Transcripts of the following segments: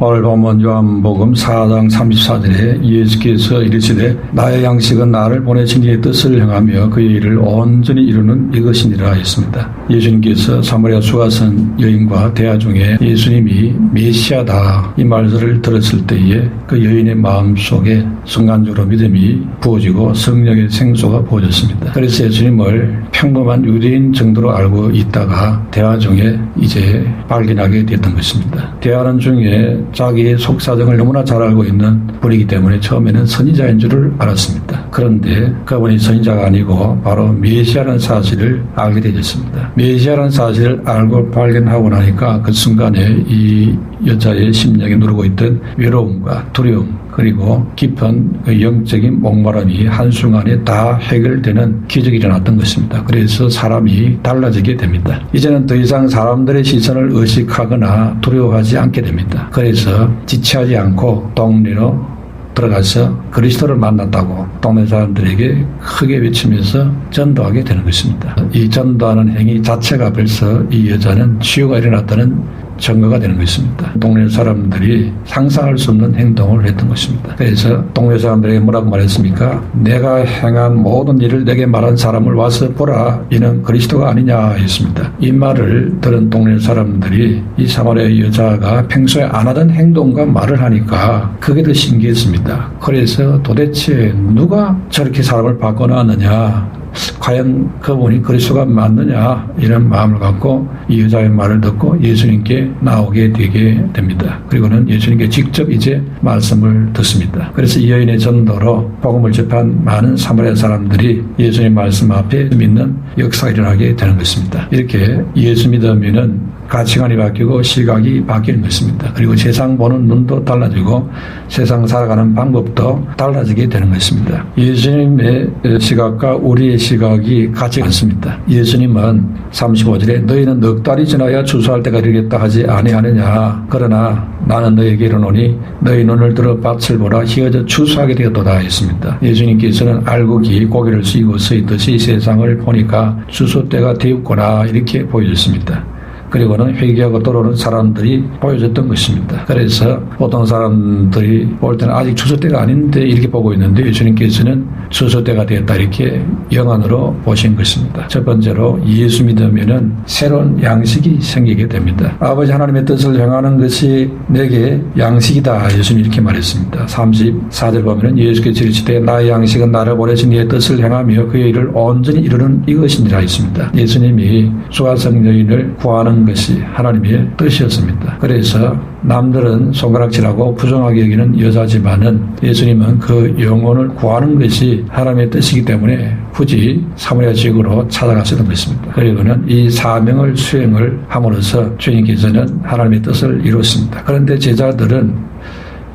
오늘 본문 요한복음 4장 34절에 예수께서 이르시되 나의 양식은 나를 보내신 이의 뜻을 행하며 그의 일을 온전히 이루는 이것이니라 했습니다. 예수님께서 사마리아 수가성 여인과 대화 중에 예수님이 메시아다 이 말씀을 들었을 때에 그 여인의 마음속에 순간적으로 믿음이 부어지고 성령의 생수가 부어졌습니다. 그래서 예수님을 평범한 유대인 정도로 알고 있다가 대화 중에 이제 발견하게 됐던 것입니다. 대화하는 중에 자기의 속사정을 너무나 잘 알고 있는 분이기 때문에 처음에는 선지자인 줄을 알았습니다. 그런데 그분이 선지자가 아니고 바로 메시아라는 사실을 알게 되었습니다. 메시아라는 사실을 알고 발견하고 나니까 그 순간에 이 여자의 심령에 누르고 있던 외로움과 두려움 그리고 깊은 그 영적인 목마름이 한순간에 다 해결되는 기적이 일어났던 것입니다. 그래서 사람이 달라지게 됩니다. 이제는 더 이상 사람들의 시선을 의식하거나 두려워하지 않게 됩니다. 그래서 지체하지 않고 동네로 들어가서 그리스도를 만났다고 동네 사람들에게 크게 외치면서 전도하게 되는 것입니다. 이 전도하는 행위 자체가 벌써 이 여자는 치유가 일어났다는 증거가 되는 것입니다. 동네 사람들이 상상할 수 없는 행동을 했던 것입니다. 그래서 동네 사람들에게 뭐라고 말했습니까? 내가 행한 모든 일을 내게 말한 사람을 와서 보라. 이는 그리스도가 아니냐 했습니다. 이 말을 들은 동네 사람들이 이 사마리아 여자가 평소에 안 하던 행동과 말을 하니까 그게 더 신기했습니다. 그래서 도대체 누가 저렇게 사람을 바꿔놨느냐? 과연 그분이 그리스도가 맞느냐 이런 마음을 갖고 이 여자의 말을 듣고 예수님께 나오게 되게 됩니다. 그리고는 예수님께 직접 이제 말씀을 듣습니다. 그래서 이 여인의 전도로 복음을 접한 많은 사마리아 사람들이 예수님 말씀 앞에 믿는 역사가 일어나게 되는 것입니다. 이렇게 예수 믿으면은 가치관이 바뀌고 시각이 바뀌는 것입니다. 그리고 세상 보는 눈도 달라지고 세상 살아가는 방법도 달라지게 되는 것입니다. 예수님의 시각과 우리의 시각이 같지 않습니다. 예수님은 35절에 너희는 넉 달이 지나야 추수할 때가 이르겠다 하지 아니하느냐. 그러나 나는 너희에게 이르노니 너희 눈을 들어 밭을 보라 희어져 추수하게 되었도다 했습니다. 예수님께서는 알곡이 고개를 숙이고 서 있듯이 세상을 보니까 추수 때가 되었구나 이렇게 보여줬습니다. 그리고는 회개하고 돌아오는 사람들이 보여줬던 것입니다. 그래서 보통 사람들이 볼 때는 아직 추수 때가 아닌데 이렇게 보고 있는데 예수님께서는 추수 때가 되었다 이렇게 영안으로 보신 것입니다. 첫 번째로 예수 믿으면은 새로운 양식이 생기게 됩니다. 아버지 하나님의 뜻을 행하는 것이 내게 양식이다. 예수님 이렇게 말했습니다. 34절 보면은 예수께서 이르시되 나의 양식은 나를 보내신 이의 뜻을 행하며 그의 일을 온전히 이루는 이것이니라 했습니다. 예수님이 수가성 여인을 구하는 것이 하나님의 뜻이었습니다. 그래서 남들은 손가락질하고 부정하게 여기는 여자지만은 예수님은 그 영혼을 구하는 것이 하나님의 뜻이기 때문에 굳이 사마리아 지역으로 찾아가셨던 것입니다. 그리고는 이 사명을 수행을 함으로써 주님께서는 하나님의 뜻을 이뤘습니다. 그런데 제자들은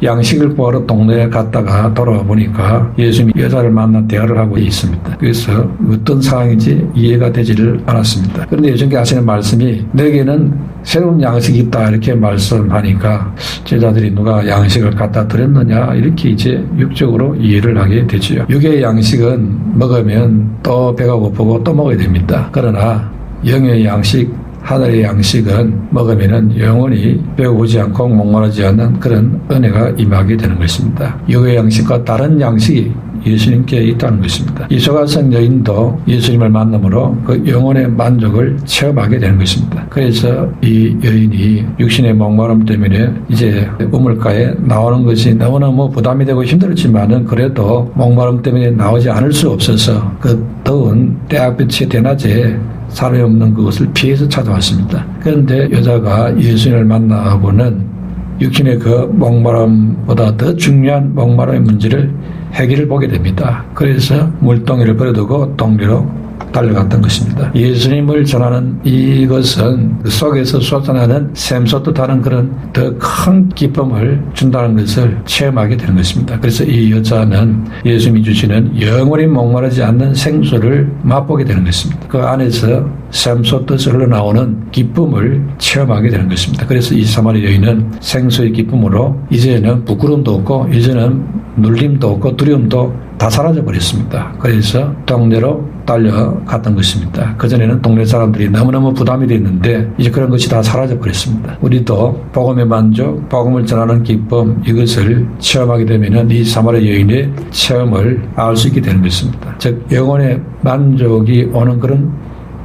양식을 구하러 동네에 갔다가 돌아와 보니까 예수님이 여자를 만나 대화를 하고 있습니다. 그래서 어떤 상황인지 이해가 되지를 않았습니다. 그런데 예수님께 하시는 말씀이 내게는 새로운 양식이 있다 이렇게 말씀하니까 제자들이 누가 양식을 갖다 드렸느냐 이렇게 이제 육적으로 이해를 하게 되지요. 육의 양식은 먹으면 또 배가 고프고 또 먹어야 됩니다. 그러나 영의 양식 하늘의 양식은 먹으면은 영원히 배고프지 않고 목마르지 않는 그런 은혜가 임하게 되는 것입니다. 육의 양식과 다른 양식이 예수님께 있다는 것입니다. 이 수가성 여인도 예수님을 만남으로 그 영혼의 만족을 체험하게 되는 것입니다. 그래서 이 여인이 육신의 목마름 때문에 이제 우물가에 나오는 것이 너무너무 부담이 되고 힘들었지만은 그래도 목마름 때문에 나오지 않을 수 없어서 그 더운 때학볕의 대낮에 사람이 없는 그것을 피해서 찾아왔습니다. 그런데 여자가 예수님을 만나고는 육신의 그 목마름보다 더 중요한 목마름의 문제를 해결을 보게 됩니다. 그래서 물동이를 버려두고 동네로 달려갔던 것입니다. 예수님을 전하는 이것은 그 속에서 솟아나는 샘솟듯 하는 그런 더 큰 기쁨을 준다는 것을 체험하게 되는 것입니다. 그래서 이 여자는 예수님이 주시는 영원히 목마르지 않는 생수를 맛보게 되는 것입니다. 그 안에서 샘솟듯 흘러나오는 기쁨을 체험하게 되는 것입니다. 그래서 이 사마리아 여인은 생수의 기쁨으로 이제는 부끄러움도 없고 이제는 눌림도 없고 두려움도 다 사라져버렸습니다. 그래서 동네로 달려갔던 것입니다. 그전에는 동네 사람들이 너무너무 부담이 됐는데 이제 그런 것이 다 사라져버렸습니다. 우리도 복음의 만족, 복음을 전하는 기쁨, 이것을 체험하게 되면 이 사마리아 여인의 체험을 알 수 있게 되는 것입니다. 즉 영혼의 만족이 오는 그런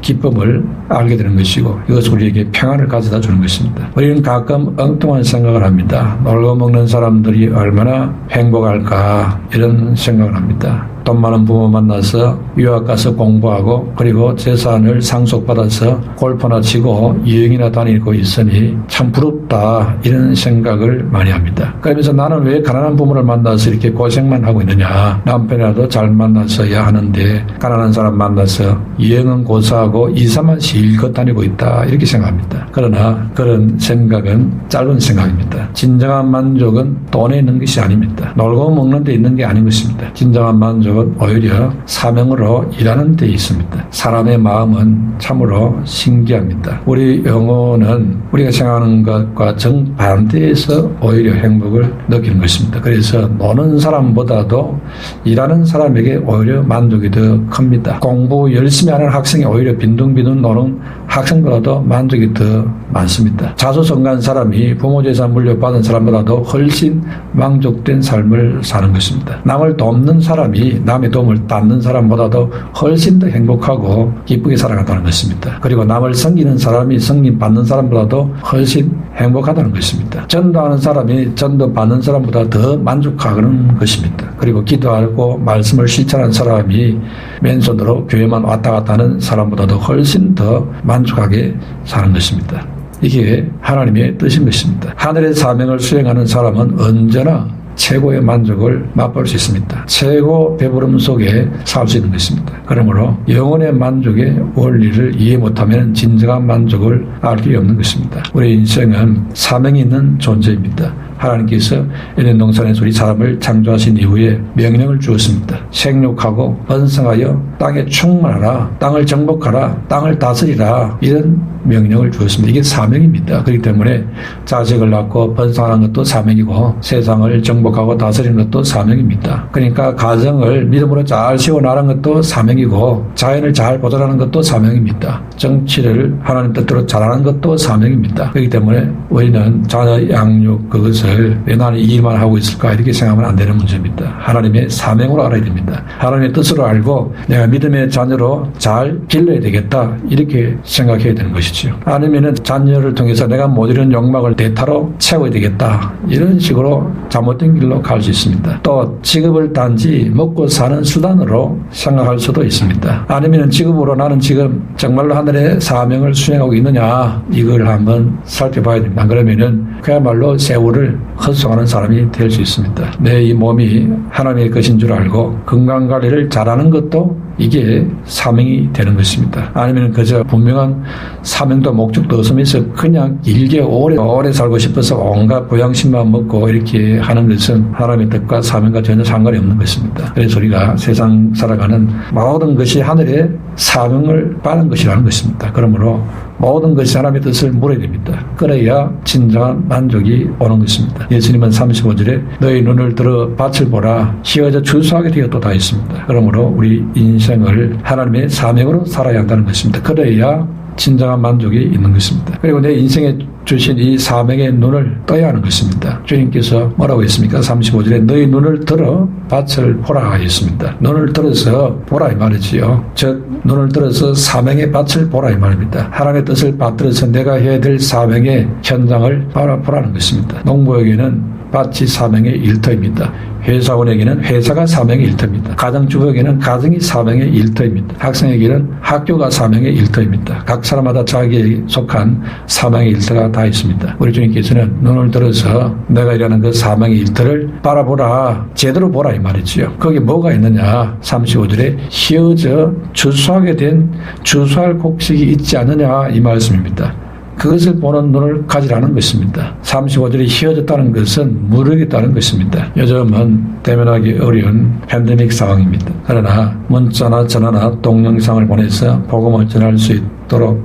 기쁨을 알게 되는 것이고 이것은 우리에게 평안을 가져다 주는 것입니다. 우리는 가끔 엉뚱한 생각을 합니다. 놀고 먹는 사람들이 얼마나 행복할까 이런 생각을 합니다. 돈 많은 부모 만나서 유학 가서 공부하고 그리고 재산을 상속받아서 골프나 치고 여행이나 다니고 있으니 참 부럽다 이런 생각을 많이 합니다. 그러면서 나는 왜 가난한 부모를 만나서 이렇게 고생만 하고 있느냐, 남편이라도 잘 만났어야 하는데 가난한 사람 만나서 여행은 고사하고 2, 3만 실컷 다니고 있다 이렇게 생각합니다. 그러나 그런 생각은 짧은 생각입니다. 진정한 만족은 돈에 있는 것이 아닙니다. 놀고 먹는 데 있는 게 아닌 것입니다. 진정한 만족은 오히려 사명으로 일하는 데 있습니다. 사람의 마음은 참으로 신기합니다. 우리 영혼은 우리가 생각하는 것과 정반대에서 오히려 행복을 느끼는 것입니다. 그래서 노는 사람보다도 일하는 사람에게 오히려 만족이 더 큽니다. 공부 열심히 하는 학생이 오히려 빈둥빈둥 노는 학생보다도 만족이 더 많습니다. 자수성가한 사람이 부모 재산 물려받은 사람보다도 훨씬 만족된 삶을 사는 것입니다. 남을 돕는 사람이 남의 도움을 받는 사람보다도 훨씬 더 행복하고 기쁘게 살아간다는 것입니다. 그리고 남을 섬기는 사람이 섬김 받는 사람보다도 훨씬 행복하다는 것입니다. 전도하는 사람이 전도 받는 사람보다 더 만족하는 것입니다. 그리고 기도하고 말씀을 실천하는 사람이 맨손으로 교회만 왔다 갔다 하는 사람보다도 훨씬 더 만족하게 사는 것입니다. 이게 하나님의 뜻인 것입니다. 하늘의 사명을 수행하는 사람은 언제나 최고의 만족을 맛볼 수 있습니다. 최고 배부름 속에 살 수 있는 것입니다. 그러므로 영혼의 만족의 원리를 이해 못하면 진정한 만족을 알 길이 없는 것입니다. 우리 인생은 사명이 있는 존재입니다. 하나님께서 에덴 동산에서 우리 사람을 창조하신 이후에 명령을 주었습니다. 생육하고 번성하여 땅에 충만하라, 땅을 정복하라, 땅을 다스리라 이런 명령을 주었습니다. 이게 사명입니다. 그렇기 때문에 자식을 낳고 번성하는 것도 사명이고 세상을 정복하고 다스리는 것도 사명입니다. 그러니까 가정을 믿음으로 잘 세워나가는 것도 사명이고 자연을 잘 보존하는 것도 사명입니다. 정치를 하나님 뜻대로 잘하는 것도 사명입니다. 그렇기 때문에 우리는 자녀 양육 그것을 왜 나는 이 일만 하고 있을까 이렇게 생각하면 안 되는 문제입니다. 하나님의 사명으로 알아야 됩니다. 하나님의 뜻으로 알고 내가 믿음의 자녀로 잘 길러야 되겠다 이렇게 생각해야 되는 것이죠. 아니면은 자녀를 통해서 내가 못 이룬 욕망을 대타로 채워야 되겠다 이런 식으로 잘못된 길로 갈 수 있습니다. 또 직업을 단지 먹고 사는 수단으로 생각할 수도 있습니다. 아니면은 직업으로 나는 지금 정말로 하늘의 사명을 수행하고 있느냐 이걸 한번 살펴봐야 됩니다. 그러면은 그야말로 세월을 헛송하는 사람이 될 수 있습니다. 내 이 몸이 하나님의 것인 줄 알고 건강관리를 잘하는 것도 이게 사명이 되는 것입니다. 아니면 그저 분명한 사명도 목적도 없으면서 그냥 길게 오래 살고 싶어서 온갖 보양식만 먹고 이렇게 하는 것은 하나님의 뜻과 사명과 전혀 상관이 없는 것입니다. 그래서 우리가 세상 살아가는 모든 것이 하늘의 사명을 받은 것이라는 것입니다. 그러므로 모든 것이 하나님의 뜻을 물어야 됩니다. 그래야 진정한 만족이 오는 것입니다. 예수님은 35절에 너희 눈을 들어 밭을 보라 휘어져 추수하게 되었도다 했습니다. 그러므로 우리 인생을 하나님의 사명으로 살아야 한다는 것입니다. 그래야 진정한 만족이 있는 것입니다. 그리고 내 인생에 주신 이 사명의 눈을 떠야 하는 것입니다. 주님께서 뭐라고 했습니까? 35절에 너희 눈을 들어 밭을 보라 했습니다. 눈을 들어서 보라 이 말이지요. 즉 눈을 들어서 사명의 밭을 보라 이 말입니다. 하나님의 뜻을 받들어서 내가 해야 될 사명의 현장을 바라보라는 것입니다. 농부에게는 밭이 사명의 일터입니다. 회사원에게는 회사가 사명의 일터입니다. 가정주부에게는 가정이 사명의 일터입니다. 학생에게는 학교가 사명의 일터입니다. 각 사람마다 자기에 속한 사명의 일터가 다 있습니다. 우리 주님께서는 눈을 들어서 내가 일하는 그 사명의 일터를 바라보라, 제대로 보라 이 말이지요. 거기 뭐가 있느냐? 35절에 휘어져 추수하게 된 추수할 곡식이 있지 않느냐 이 말씀입니다. 그것을 보는 눈을 가지라는 것입니다. 35절에 휘어졌다는 것은 무르겠다는 것입니다. 요즘은 대면하기 어려운 팬데믹 상황입니다. 그러나 문자나 전화나 동영상을 보내서 복음을 전할 수 있도록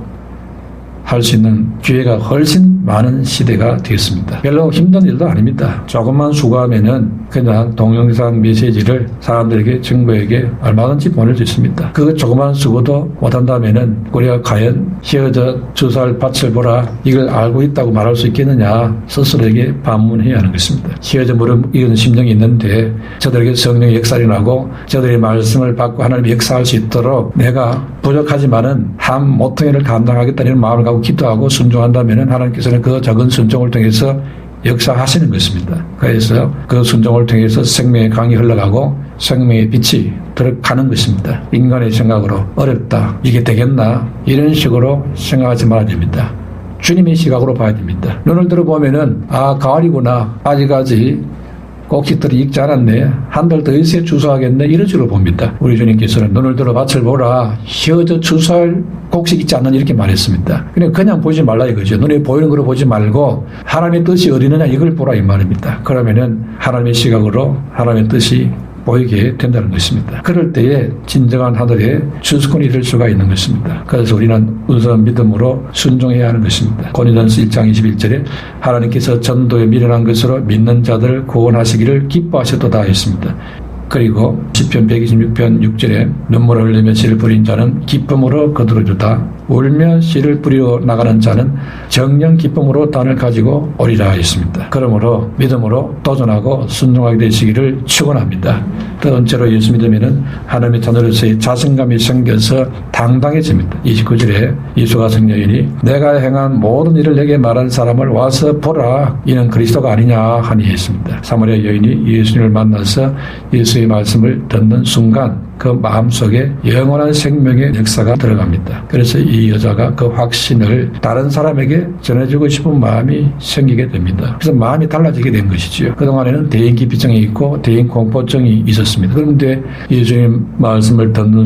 할 수 있는 기회가 훨씬 많은 시대가 되었습니다. 별로 힘든 일도 아닙니다. 조금만 수고하면은 그냥 동영상 메시지를 사람들에게 친구에게 얼마든지 보낼 수 있습니다. 그 조그만 수고도 못한다면은 우리가 과연 헤어져 주사를 밭을 보라 이걸 알고 있다고 말할 수 있겠느냐 스스로에게 반문해야 하는 것입니다. 헤어져 무릎 이런 심정이 있는데 저들에게 성령의 역사를 나고 저들의 말씀을 받고 하나님의 역사할 수 있도록 내가 부족하지만은 한 모퉁이를 감당하겠다는 마음을 갖고 기도하고 순종한다면은 하나님께서는 그 작은 순종을 통해서 역사하시는 것입니다. 그래서 그 순종을 통해서 생명의 강이 흘러가고 생명의 빛이 들어가는 것입니다. 인간의 생각으로 어렵다, 이게 되겠나 이런 식으로 생각하지 말아야 됩니다. 주님의 시각으로 봐야 됩니다. 눈을 들어보면은 가을이구나, 아직까지 곡식들이 익지 않았네, 한 달 더 있어야 추수하겠네 이런 식으로 봅니다. 우리 주님께서는 눈을 들어 밭을 보라, 헤어져 추수할 곡식 있지 않느냐 이렇게 말했습니다. 그냥 보지 말라 이거죠. 눈에 보이는 걸 보지 말고 하나님의 뜻이 어디느냐 이걸 보라 이 말입니다. 그러면은 하나님의 시각으로 하나님의 뜻이 보이게 된다는 것입니다. 그럴 때에 진정한 하늘의 주수꾼이 될 수가 있는 것입니다. 그래서 우리는 우선 믿음으로 순종해야 하는 것입니다. 고린도전서 1장 21절에 하나님께서 전도에 미련한 것으로 믿는 자들을 구원하시기를 기뻐하셨도다 했습니다. 그리고 시편 126편 6절에 눈물을 흘리며 씨를 뿌린 자는 기쁨으로 거두어주다. 울며 씨를 뿌리러 나가는 자는 정령 기쁨으로 단을 가지고 오리라 했습니다. 그러므로 믿음으로 도전하고 순종하게 되시기를 축원합니다. 또 번째로 예수 믿으면 하나님의 자녀로서의 자신감이 생겨서 당당해집니다. 29절에 이수가 성여인이 내가 행한 모든 일을 내게 말한 사람을 와서 보라, 이는 그리스도가 아니냐 하니 했습니다. 사마리아 여인이 예수님을 만나서 예수의 말씀을 듣는 순간 그 마음속에 영원한 생명의 역사가 들어갑니다. 그래서 이 여자가 그 확신을 다른 사람에게 전해주고 싶은 마음이 생기게 됩니다. 그래서 마음이 달라지게 된 것이지요. 그동안에는 대인기피증이 있고 대인공포증이 있었습니다. 그런데 예수님 말씀을 듣는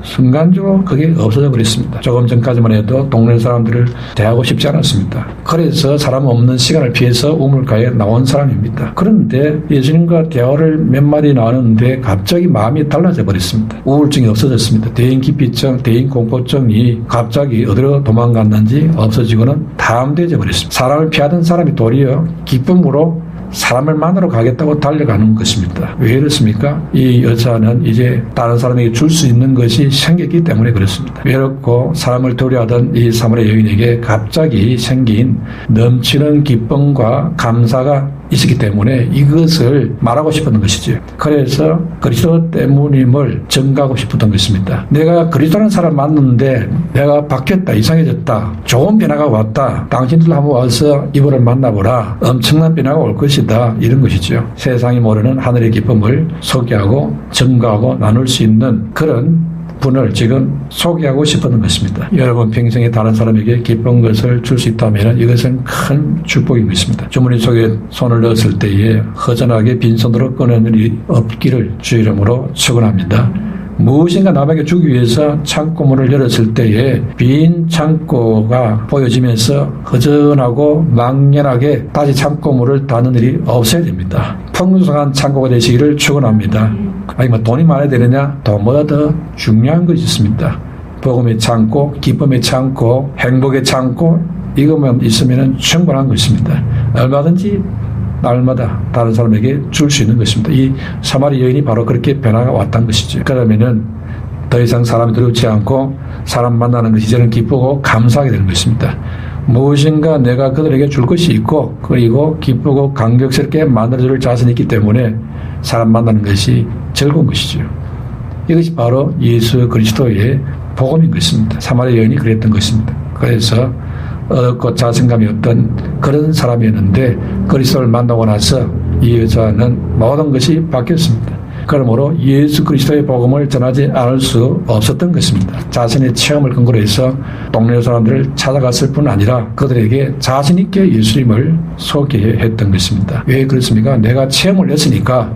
순간적으로 그게 없어져 버렸습니다. 조금 전까지만 해도 동네 사람들을 대하고 싶지 않았습니다. 그래서 사람 없는 시간을 피해서 우물가에 나온 사람입니다. 그런데 예수님과 대화를 몇 마디 나누는데 갑자기 마음이 달라져 버렸습니다. 우울증이 없어졌습니다. 대인기피증, 대인공포증이 갑자기 어디로 도망갔는지 없어지고는 다음되어 버렸습니다. 사람을 피하던 사람이 도리어 기쁨으로 사람을 만나러 가겠다고 달려가는 것입니다. 왜 이렇습니까? 이 여자는 이제 다른 사람에게 줄 수 있는 것이 생겼기 때문에 그렇습니다. 외롭고 사람을 두려워하던 이 사마리아 여인에게 갑자기 생긴 넘치는 기쁨과 감사가 있었기 때문에 이것을 말하고 싶었던 것이죠. 그래서 그리스도 때문임을 증가하고 싶었던 것입니다. 내가 그리스도라는 사람 만났는데 내가 바뀌었다, 이상해졌다, 좋은 변화가 왔다, 당신들 한번 와서 이분을 만나보라, 엄청난 변화가 올 것이다, 이런 것이죠. 세상이 모르는 하늘의 기쁨을 소개하고 증가하고 나눌 수 있는 그런 분을 지금 소개하고 싶었던 것입니다. 여러분 평생에 다른 사람에게 기쁜 것을 줄 수 있다면 이것은 큰 축복인 것입니다. 주머니 속에 손을 넣었을 때에 허전하게 빈손으로 꺼내는 일이 없기를 주 이름으로 축원합니다. 무엇인가 남에게 주기 위해서 창고문을 열었을 때에 빈 창고가 보여지면서 허전하고 망연하게 다시 창고문을 닫는 일이 없어야 됩니다. 풍성한 창고가 되시기를 축원합니다. 돈이 많아야 되느냐? 돈보다 더 중요한 것이 있습니다. 복음의 창고, 기쁨의 창고, 행복의 창고, 이것만 있으면 충분한 것입니다. 얼마든지 날마다 다른 사람에게 줄 수 있는 것입니다. 이 사마리 여인이 바로 그렇게 변화가 왔다는 것이죠. 그러면은 더 이상 사람이 두렵지 않고 사람 만나는 것이 이제는 기쁘고 감사하게 되는 것입니다. 무엇인가 내가 그들에게 줄 것이 있고 그리고 기쁘고 감격스럽게 만들어줄 자신이 있기 때문에 사람 만나는 것이 즐거운 것이죠. 이것이 바로 예수 그리스도의 복음인 것입니다. 사마리아 여인이 그랬던 것입니다. 그래서 어렵고 자신감이 없던 그런 사람이었는데 그리스도를 만나고 나서 이 여자는 모든 것이 바뀌었습니다. 그러므로 예수 그리스도의 복음을 전하지 않을 수 없었던 것입니다. 자신의 체험을 근거로 해서 동네 사람들을 찾아갔을 뿐 아니라 그들에게 자신 있게 예수님을 소개했던 것입니다. 왜 그렇습니까? 내가 체험을 했으니까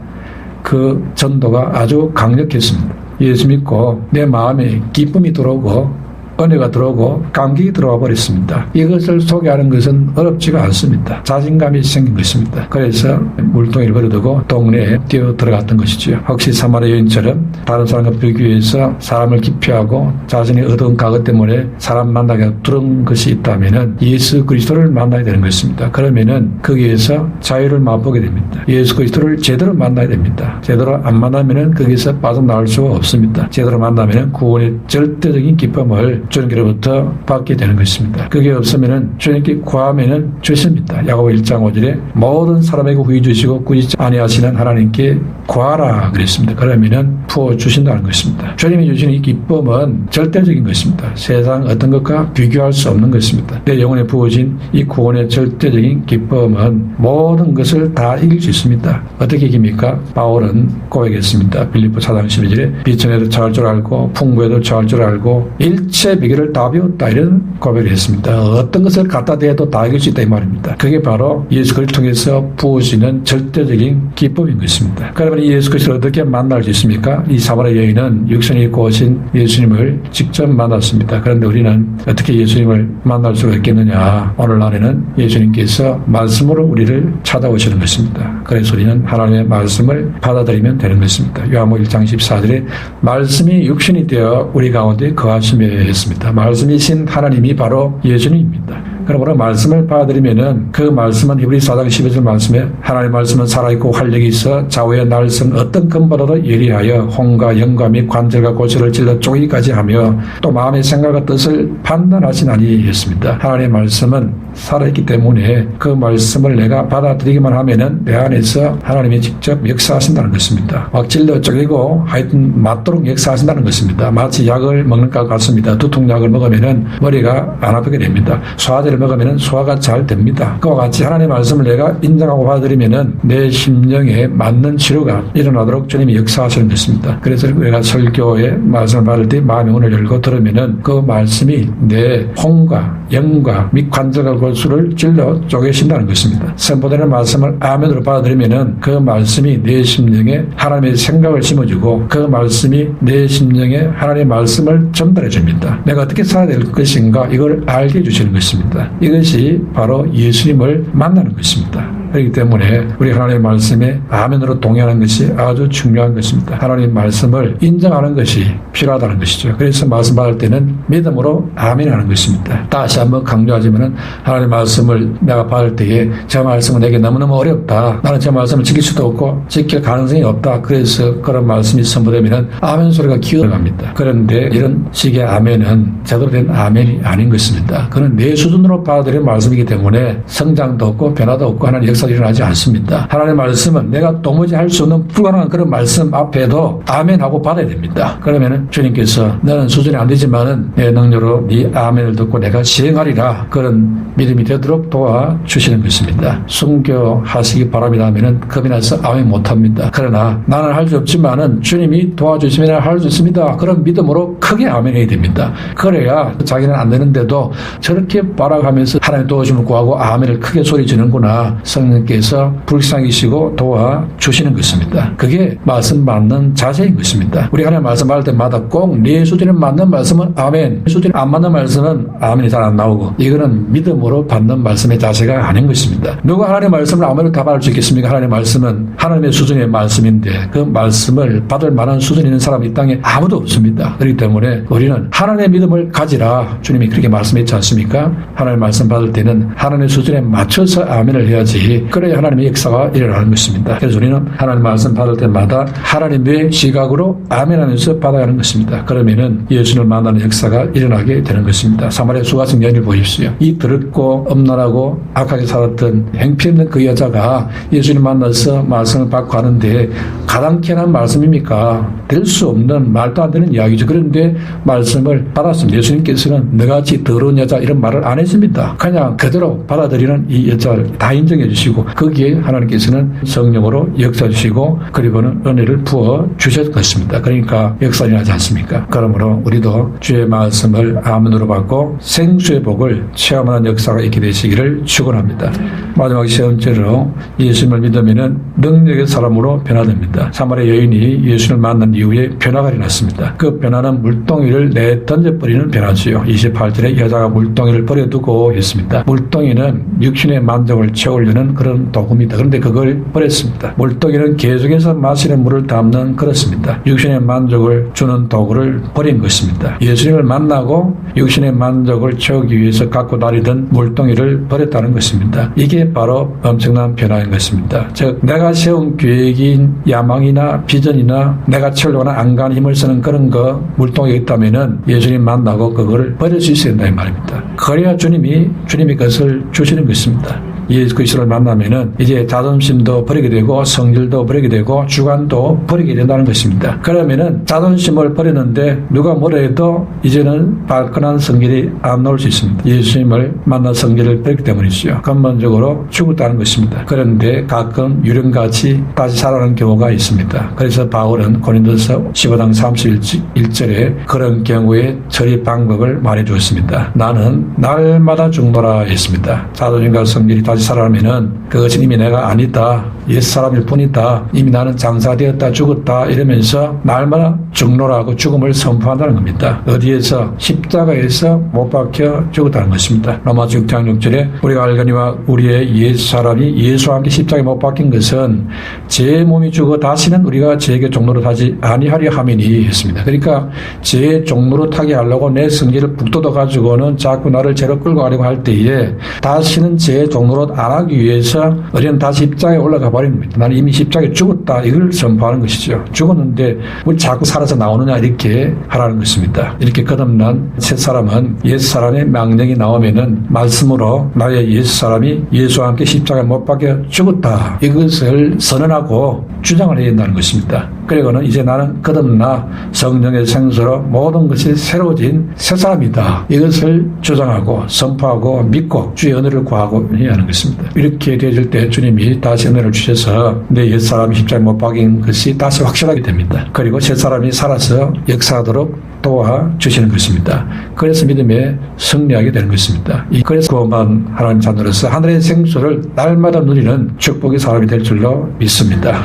그 전도가 아주 강력했습니다. 예수 믿고 내 마음에 기쁨이 들어오고 은혜가 들어오고 감격이 들어와 버렸습니다. 이것을 소개하는 것은 어렵지가 않습니다. 자신감이 생긴 것입니다. 그래서 물통이를 버려두고 동네에 뛰어 들어갔던 것이죠. 혹시 사마리아 여인처럼 다른 사람과 비교해서 사람을 기피하고 자신이 얻은 과거 때문에 사람 만나게 두려운 것이 있다면 예수 그리스도를 만나야 되는 것입니다. 그러면은 거기에서 자유를 맛보게 됩니다. 예수 그리스도를 제대로 만나야 됩니다. 제대로 안 만나면은 거기서 빠져나올 수가 없습니다. 제대로 만나면은 구원의 절대적인 기쁨을 주님께로부터 받게 되는 것입니다. 그게 없으면은 주님께 구하면은 주십니다. 야고보 1장 5절에 모든 사람에게 후히 주시고 꾸짖지 아니하시는 하나님께 구하라 그랬습니다. 그러면은 부어 주신다는 것입니다. 주님이 주시는 이 기쁨은 절대적인 것입니다. 세상 어떤 것과 비교할 수 없는 것입니다. 내 영혼에 부어진 이 구원의 절대적인 기쁨은 모든 것을 다 이길 수 있습니다. 어떻게 이깁니까? 바울은 고백했습니다. 빌립보 4장 12절에 비천에도 처할 줄 알고 풍부에도 처할 줄 알고 일체 비결을 다 배웠다 이런 고백을 했습니다. 어떤 것을 갖다 대도 다 이길 수 있다 이 말입니다. 그게 바로 예수 그리스도를 통해서 부어지는 절대적인 기쁨인 것입니다. 그러면 이 예수 그리스도를 어떻게 만날 수 있습니까? 이 사마리아 여인은 육신이 입고 오신 예수님을 직접 만났습니다. 그런데 우리는 어떻게 예수님을 만날 수가 있겠느냐? 오늘날에는 예수님께서 말씀으로 우리를 찾아오시는 것입니다. 그래서 우리는 하나님의 말씀을 받아들이면 되는 것입니다. 요한복음 1장 14절에 말씀이 육신이 되어 우리 가운데 거하시며 했습니다. 말씀이신 하나님이 바로 예수님입니다. 그러므로 말씀을 받아들이면은 그 말씀은 히브리서 4장 12절 말씀에 하나님의 말씀은 살아있고 활력이 있어 좌우의 날선 어떤 검보다도 예리하여 혼과 영과 및 관절과 골수를 찔러 쪼개기까지 하며 또 마음의 생각과 뜻을 판단하시나니 했습니다. 하나님의 말씀은 살아있기 때문에 그 말씀을 내가 받아들이기만 하면은 내 안에서 하나님이 직접 역사하신다는 것입니다. 막 찔러 쪼개고 하여튼 맞도록 역사하신다는 것입니다. 마치 약을 먹는 것 같습니다. 두통약을 먹으면은 머리가 안 아프게 됩니다. 소화제를 먹으면은 소화가 잘 됩니다. 그와 같이 하나님의 말씀을 내가 인정하고 받아들이면은 내 심령에 맞는 치료가 일어나도록 주님이 역사하시는 것입니다. 그래서 우리가 설교의 말씀을 받을 때 마음의 문을 열고 들으면은 그 말씀이 내 혼과 영과 및 관절과 골수를 찔러 쪼개신다는 것입니다. 선포되는 말씀을 아멘으로 받아들이면은 그 말씀이 내 심령에 하나님의 생각을 심어주고 그 말씀이 내 심령에 하나님의 말씀을 전달해 줍니다. 내가 어떻게 살아야 될 것인가 이걸 알게 해주시는 것입니다. 이것이 바로 예수님을 만나는 것입니다. 그렇기 때문에 우리 하나님의 말씀에 아멘으로 동의하는 것이 아주 중요한 것입니다. 하나님의 말씀을 인정하는 것이 필요하다는 것이죠. 그래서 말씀 받을 때는 믿음으로 아멘하는 것입니다. 다시 한번 강조하지만은 하나님의 말씀을 내가 받을 때에 저 말씀은 내게 너무너무 어렵다. 나는 저 말씀을 지킬 수도 없고 지킬 가능성이 없다. 그래서 그런 말씀이 선포되면은 아멘 소리가 기어갑니다. 그런데 이런 식의 아멘은 제대로 된 아멘이 아닌 것입니다. 그는 내 수준으로 받아들이는 말씀이기 때문에 성장도 없고 변화도 없고 하나님 역사 일어나지 않습니다. 하나님의 말씀은 내가 도무지 할 수 없는 불가능한 그런 말씀 앞에도 아멘하고 받아야 됩니다. 그러면은 주님께서 너는 수준이 안 되지만은 내 능력으로 네 아멘을 듣고 내가 시행하리라 그런 믿음이 되도록 도와주시는 것입니다. 순교하시기 바랍니다 하면은 겁이 나서 아멘 못합니다. 그러나 나는 할 수 없지만은 주님이 도와주시면 할 수 있습니다. 그런 믿음으로 크게 아멘해야 됩니다. 그래야 자기는 안 되는데도 저렇게 발악하면서 하나님 도와주심을 구하고 아멘을 크게 소리 지는구나. 성령께서 불쌍히시고 도와주시는 것입니다. 그게 말씀 받는 자세인 것입니다. 우리 하나님 말씀 받을 때마다 꼭 내 수준에 맞는 말씀은 아멘, 수준에 안 맞는 말씀은 아멘이 잘 안 나오고 이거는 믿음으로 받는 말씀의 자세가 아닌 것입니다. 누가 하나님의 말씀을 아멘으로 다 받을 수 있겠습니까? 하나님의 말씀은 하나님의 수준의 말씀인데 그 말씀을 받을 만한 수준이 있는 사람이 이 땅에 아무도 없습니다. 그렇기 때문에 우리는 하나님의 믿음을 가지라 주님이 그렇게 말씀했지 않습니까? 하나님의 말씀 받을 때는 하나님의 수준에 맞춰서 아멘을 해야지 그래야 하나님의 역사가 일어나는 것입니다. 그래서 우리는 하나님 말씀 받을 때마다 하나님의 시각으로 아멘하면서 받아가는 것입니다. 그러면은 예수님을 만나는 역사가 일어나게 되는 것입니다. 사마리아 수가성 여인을 보십시오. 이 더럽고 엄란하고 악하게 살았던 행편없는 그 여자가 예수님 만나서 말씀을 받고 하는데 가당케 한 말씀입니까? 될 수 없는 말도 안 되는 이야기죠. 그런데 말씀을 받았습니다. 예수님께서는 너같이 더러운 여자 이런 말을 안 했습니다. 그냥 그대로 받아들이는 이 여자를 다 인정해 주십니다. 주시고 거기에 하나님께서는 성령으로 역사 주시고 그리고는 은혜를 부어 주셨던 것입니다. 그러니까 역사 일어나지 않습니까? 그러므로 우리도 주의 말씀을 아멘으로 받고 생수의 복을 체험하는 역사가 있게 되시기를 축원합니다. 마지막 세 번째로 예수님을 믿으면 능력의 사람으로 변화됩니다. 사마리아 여인이 예수님을 만난 이후에 변화가 일어났습니다. 그 변화는 물동이를 내던져버리는 변화지요. 28절에 여자가 물동이를 버려두고 했습니다. 물동이는 육신의 만족을 채우려는 그런 도구입니다. 그런데 그걸 버렸습니다. 물동이는 계속해서 마시는 물을 담는 그렇습니다. 육신의 만족을 주는 도구를 버린 것입니다. 예수님을 만나고 육신의 만족을 채우기 위해서 갖고 다니던 물동이를 버렸다는 것입니다. 이게 바로 엄청난 변화인 것입니다. 즉 내가 세운 계획인 야망이나 비전이나 내가 채우려고 하는 안간 힘을 쓰는 그런 거 물동이가 있다면은 예수님 만나고 그거를 버릴 수 있어야 된다 이 말입니다. 그래야 주님이 그것을 주시는 것입니다. 예수 그리스도를 만나면은 이제 자존심도 버리게 되고 성질도 버리게 되고 주관도 버리게 된다는 것입니다. 그러면은 자존심을 버리는데 누가 뭐라 해도 이제는 발끈한 성질이 안 나올 수 있습니다. 예수님을 만나 성질을 버렸기 때문이죠. 근본적으로 죽었다는 것입니다. 그런데 가끔 유령같이 다시 살아나는 경우가 있습니다. 그래서 바울은 고린도서 15장 31절에 그런 경우에 처리 방법을 말해 주었습니다. 나는 날마다 죽노라 했습니다. 자존심과 성질이 다시 살아나면은 그것은 이미 내가 아니다. 옛사람일 뿐이다. 이미 나는 장사되었다 죽었다 이러면서 날마다 죽노라고 죽음을 선포한다는 겁니다. 어디에서? 십자가에서 못 박혀 죽었다는 것입니다. 로마서 6장 6절에 우리가 알거니와 우리의 옛사람이 예수와 함께 십자가에 못 박힌 것은 제 몸이 죽어 다시는 우리가 제게 종로로 타지 아니하려 함이니 했습니다. 그러니까 제 종로로 타게 하려고 내 성질을 북돋아 가지고는 자꾸 나를 죄로 끌고 가려고 할 때에 다시는 제 종로로 안 하기 위해서 우리는 다시 십자가에 올라가 버린 겁니다. 나는 이미 십자가에 죽었다 이걸 선포하는 것이죠. 죽었는데 왜 자꾸 살아서 나오느냐 이렇게 하라는 것입니다. 이렇게 거듭난 새사람은 옛사람의 명령이 나오면은 말씀으로 나의 옛사람이 예수와 함께 십자가에 못 박혀 죽었다 이것을 선언하고 주장을 해야 된다는 것입니다. 그리고는 이제 나는 거듭나 성령의 생수로 모든 것이 새로워진 새사람이다 이것을 주장하고 선포하고 믿고 주의 은혜를 구하고 해야 하는 것입니다. 이렇게 되어질 때 주님이 다시 은혜를 주셔서 내 옛사람이 십자가에 못 박인 것이 다시 확실하게 됩니다. 그리고 새사람이 살아서 역사하도록 도와주시는 것입니다. 그래서 믿음에 승리하게 되는 것입니다. 그래서 구원받은 하나님 자녀로서 하늘의 생수를 날마다 누리는 축복의 사람이 될 줄로 믿습니다.